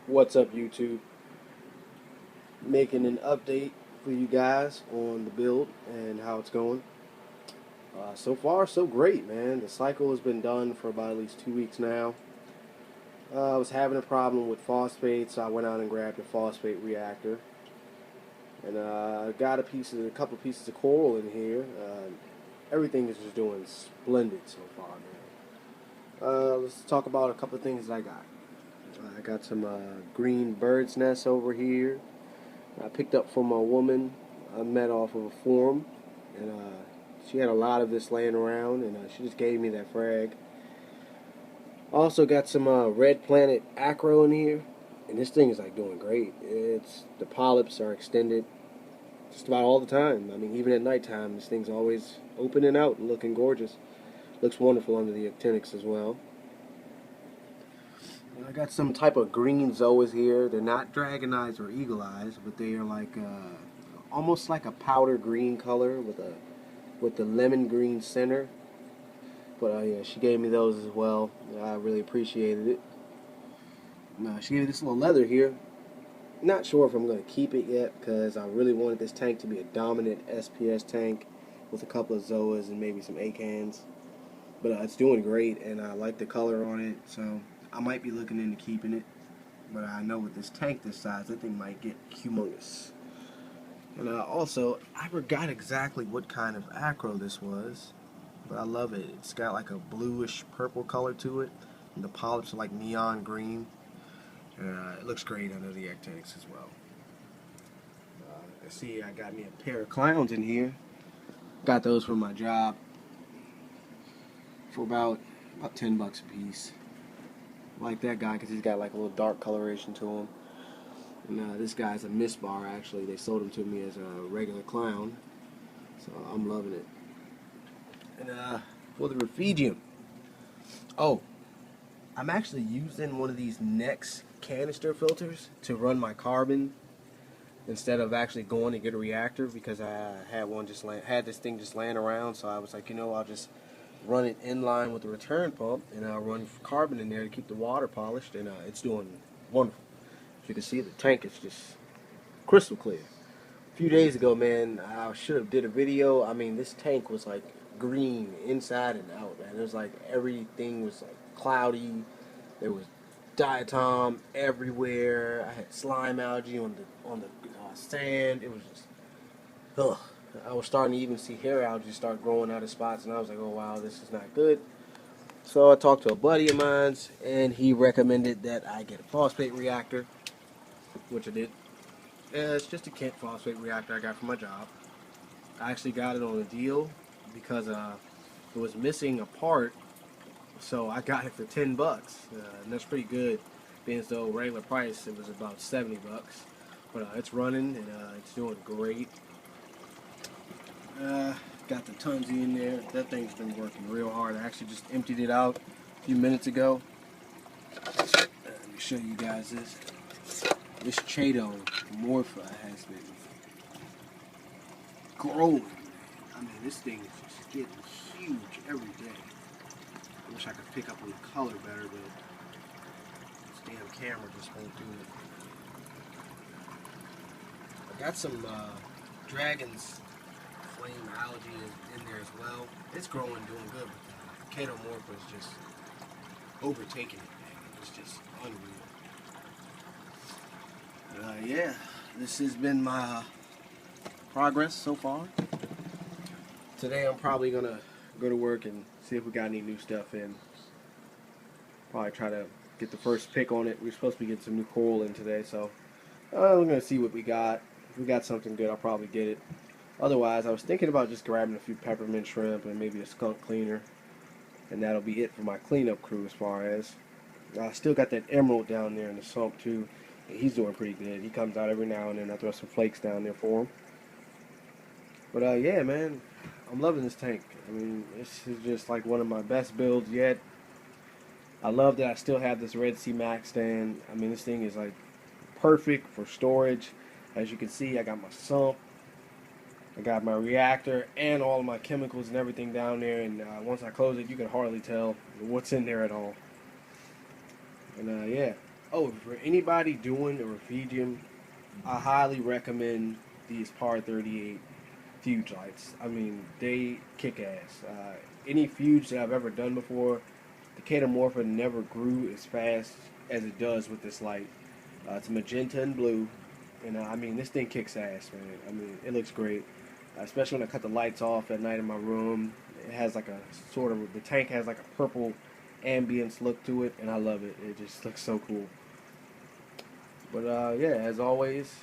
What's up, YouTube? Making an update for you guys on the build and how it's going. So far, so great, man. The cycle has been done for about at least 2 weeks now. I was having a problem with phosphate, so I went out and grabbed a phosphate reactor, and got a couple pieces of coral in here. Everything is just doing splendid so far, man. Let's talk about a couple of things I got. I got some green bird's nests over here. I picked up from a woman I met off of a forum, and she had a lot of this laying around, and she just gave me that frag. Also got some red planet acro in here, and this thing is like doing great. It's the polyps are extended just about all the time. I mean, even at nighttime, this thing's always opening out and looking gorgeous. Looks wonderful under the actinics as well. I got some type of green zoas here. They're not dragon eyes or eagle eyes, but they are like almost like a powder green color with the lemon green center. But yeah, she gave me those as well. I really appreciated it. She gave me this little leather here. Not sure if I'm going to keep it yet because I really wanted this tank to be a dominant SPS tank with a couple of zoas and maybe some acans. But it's doing great, and I like the color on it, so I might be looking into keeping it. But I know with this tank this size, that thing might get humongous. And also, I forgot exactly what kind of acro this was, but I love it. It's got like a bluish purple color to it, and the polyps are like neon green. It looks great under the actinics as well. See, I got me a pair of clowns in here. Got those from my job for about $10 a piece. I like that guy because he's got like a little dark coloration to him. And this guy's a mist bar, actually. They sold him to me as a regular clown. So I'm loving it. And for the refugium. Oh, I'm actually using one of these Nex canister filters to run my carbon instead of actually going to get a reactor because I had this thing just laying around. So I was like, I'll just run it in line with the return pump, and I'll run carbon in there to keep the water polished, and it's doing wonderful. As you can see, the tank is just crystal clear. A few days ago, man, I should have did a video. I mean, this tank was like green inside and out, man. It was like everything was like cloudy. There was diatom everywhere. I had slime algae on the sand. It was just, ugh. I was starting to even see hair algae start growing out of spots, and I was like, oh wow, this is not good. So I talked to a buddy of mine, and he recommended that I get a phosphate reactor, which I did. It's just a Kent phosphate reactor I got from my job. I actually got it on a deal because it was missing a part, so I got it for $10, and that's pretty good. Being as though regular price it was about $70, but it's running and it's doing great. Got the Tunzi in there. That thing's been working real hard. I actually just emptied it out a few minutes ago. Let me show you guys this. This Chaeto Morpha has been growing. I mean, this thing is just getting huge every day. I wish I could pick up on the color better, but this damn camera just won't do it. I got some Dragon's Flame algae in there as well. It's growing, doing good, but the Chaeto Morpha is just overtaking it, man. It's just unreal. Yeah, this has been my progress so far. Today I'm probably gonna go to work and see if we got any new stuff in. Probably try to get the first pick on it. We're supposed to be getting some new coral in today, so I'm gonna see what we got. If we got something good, I'll probably get it. Otherwise, I was thinking about just grabbing a few peppermint shrimp and maybe a skunk cleaner, and that'll be it for my cleanup crew as far as. I still got that emerald down there in the sump too. He's doing pretty good. He comes out every now and then. I throw some flakes down there for him. But yeah, man, I'm loving this tank. I mean, this is just like one of my best builds yet. I love that I still have this Red Sea Max stand. I mean, this thing is like perfect for storage. As you can see, I got my sump, I got my reactor, and all of my chemicals and everything down there. And once I close it, you can hardly tell what's in there at all. And yeah, Oh, for anybody doing a refugium, I highly recommend these Par 38 Fuge lights. I mean, they kick ass. Any Fuge that I've ever done before, the Catamorpha never grew as fast as it does with this light. It's magenta and blue, and I mean, this thing kicks ass, man. I mean, it looks great, especially when I cut the lights off at night in my room. It has like a sort of, the tank has like a purple ambience look to it, and I love it. It just looks so cool. But yeah, as always,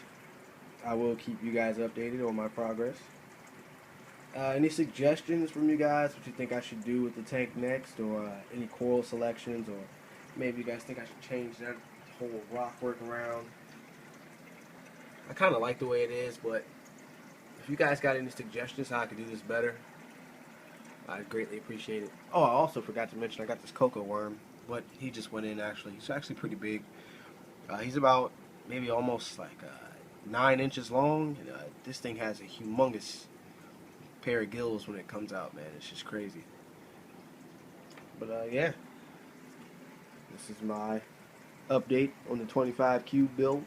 I will keep you guys updated on my progress. Any suggestions from you guys? What you think I should do with the tank next, or any coral selections, or maybe you guys think I should change that whole rock work around? I kind of like the way it is, but if you guys got any suggestions how I could do this better, I'd greatly appreciate it. Oh, I also forgot to mention I got this cocoa worm, but he just went in actually. He's actually pretty big. He's about maybe almost like 9 inches long. And, this thing has a humongous pair of gills when it comes out, man. It's just crazy. But yeah, this is my update on the 25 cube build.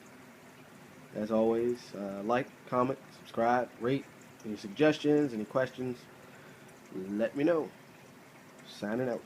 As always, like, comment, subscribe, rate. Any suggestions, any questions, let me know. Signing out.